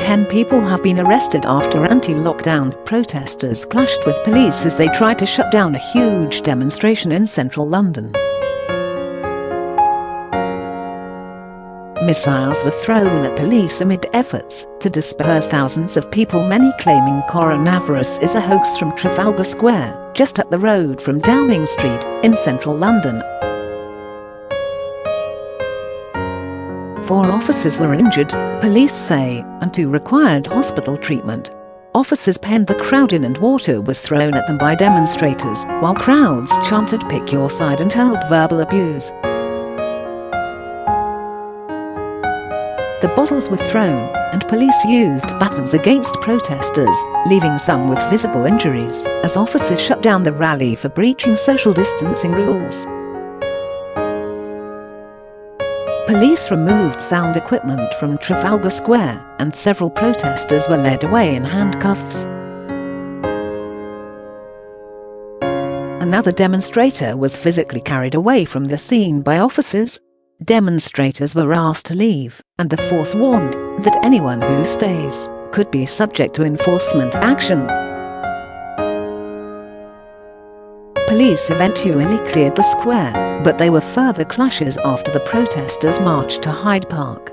10 people have been arrested after anti-lockdown protesters clashed with police as they tried to shut down a huge demonstration in central London. Missiles were thrown at police amid efforts to disperse thousands of people, many claiming coronavirus is a hoax, from Trafalgar Square, just up the road from Downing Street, in central London. 4 officers were injured, police say, and 2 required hospital treatment. Officers penned the crowd in and water was thrown at them by demonstrators, while crowds chanted "Pick your side" and hurled verbal abuse. The bottles were thrown, and police used batons against protesters, leaving some with visible injuries, as officers shut down the rally for breaching social distancing rules. Police removed sound equipment from Trafalgar Square, and several protesters were led away in handcuffs. Another demonstrator was physically carried away from the scene by officers. Demonstrators were asked to leave, and the force warned that anyone who stays could be subject to enforcement action. Police eventually cleared the square, but there were further clashes after the protesters marched to Hyde Park.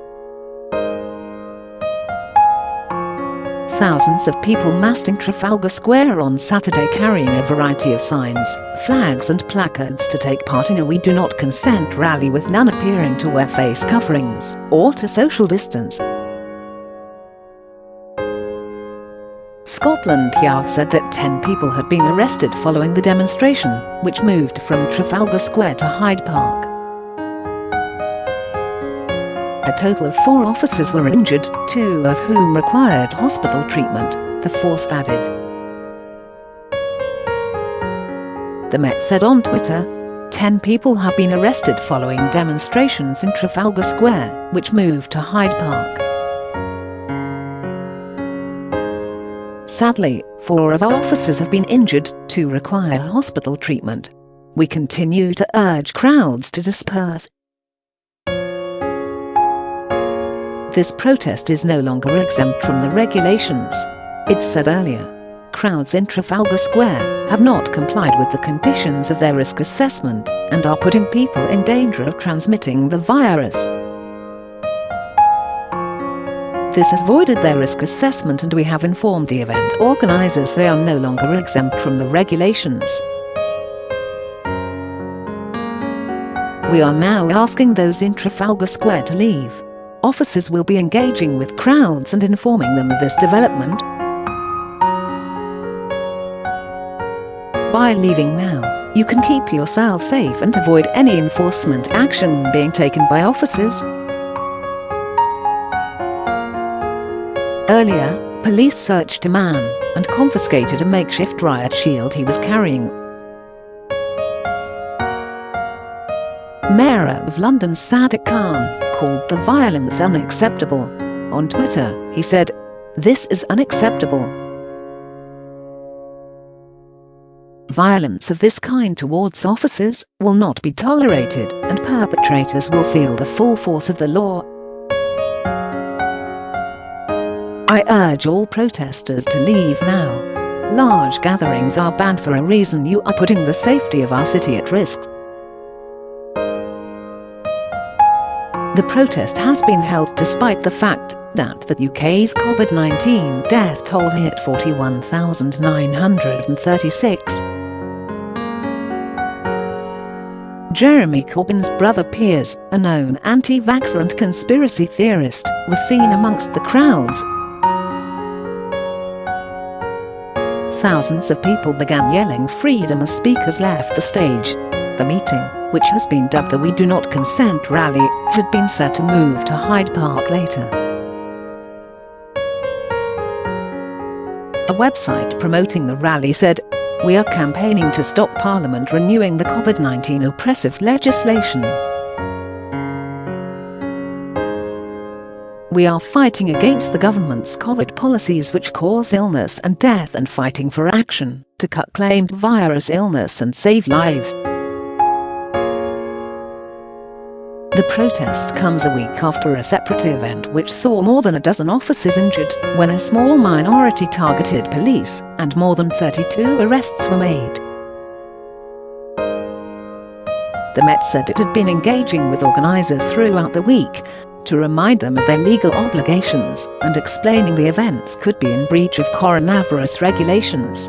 Thousands of people massed in Trafalgar Square on Saturday, carrying a variety of signs, flags and placards to take part in a "We Do Not Consent" rally, with none appearing to wear face coverings or to social distance. Scotland Yard said that 10 people had been arrested following the demonstration, which moved from Trafalgar Square to Hyde Park. A total of 4 officers were injured, 2 of whom required hospital treatment, the force added. The Met said on Twitter, 10 people have been arrested following demonstrations in Trafalgar Square, which moved to Hyde Park. Sadly, 4 of our officers have been injured, 2 require hospital treatment. We continue to urge crowds to disperse. This protest is no longer exempt from the regulations, it said earlier. Crowds in Trafalgar Square have not complied with the conditions of their risk assessment and are putting people in danger of transmitting the virus. This has voided their risk assessment, and we have informed the event organizers they are no longer exempt from the regulations. We are now asking those in Trafalgar Square to leave. Officers will be engaging with crowds and informing them of this development. By leaving now, you can keep yourself safe and avoid any enforcement action being taken by officers. Earlier, police searched a man and confiscated a makeshift riot shield he was carrying. Mayor of London Sadiq Khan called the violence unacceptable. On Twitter, he said, "This is unacceptable. Violence of this kind towards officers will not be tolerated, and perpetrators will feel the full force of the law. I urge all protesters to leave now. Large gatherings are banned for a reason. You are putting the safety of our city at risk." The protest has been held despite the fact that the UK's COVID-19 death toll hit 41,936. Jeremy Corbyn's brother Piers, a known anti-vaxxer and conspiracy theorist, was seen amongst the crowds. Thousands of people began yelling freedom as speakers left the stage. The meeting, which has been dubbed the "We Do Not Consent" rally, had been set to move to Hyde Park later. A website promoting the rally said, "We are campaigning to stop Parliament renewing the COVID-19 oppressive legislation. We are fighting against the government's COVID policies which cause illness and death, and fighting for action to cut claimed virus illness and save lives." The protest comes a week after a separate event which saw more than a dozen officers injured when a small minority targeted police, and more than 32 arrests were made. The Met said it had been engaging with organisers throughout the week to remind them of their legal obligations and explaining the events could be in breach of coronavirus regulations.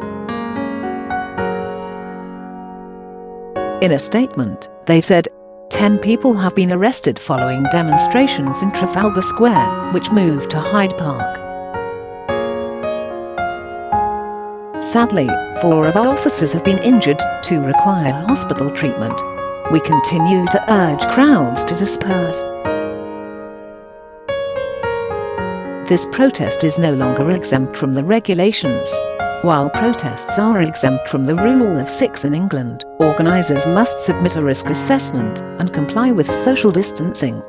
In a statement, they said, 10 people have been arrested following demonstrations in Trafalgar Square, which moved to Hyde Park. Sadly, 4 of our officers have been injured, 2 require hospital treatment. We continue to urge crowds to disperse. This protest is no longer exempt from the regulations. While protests are exempt from the rule of 6 in England, organisers must submit a risk assessment and comply with social distancing.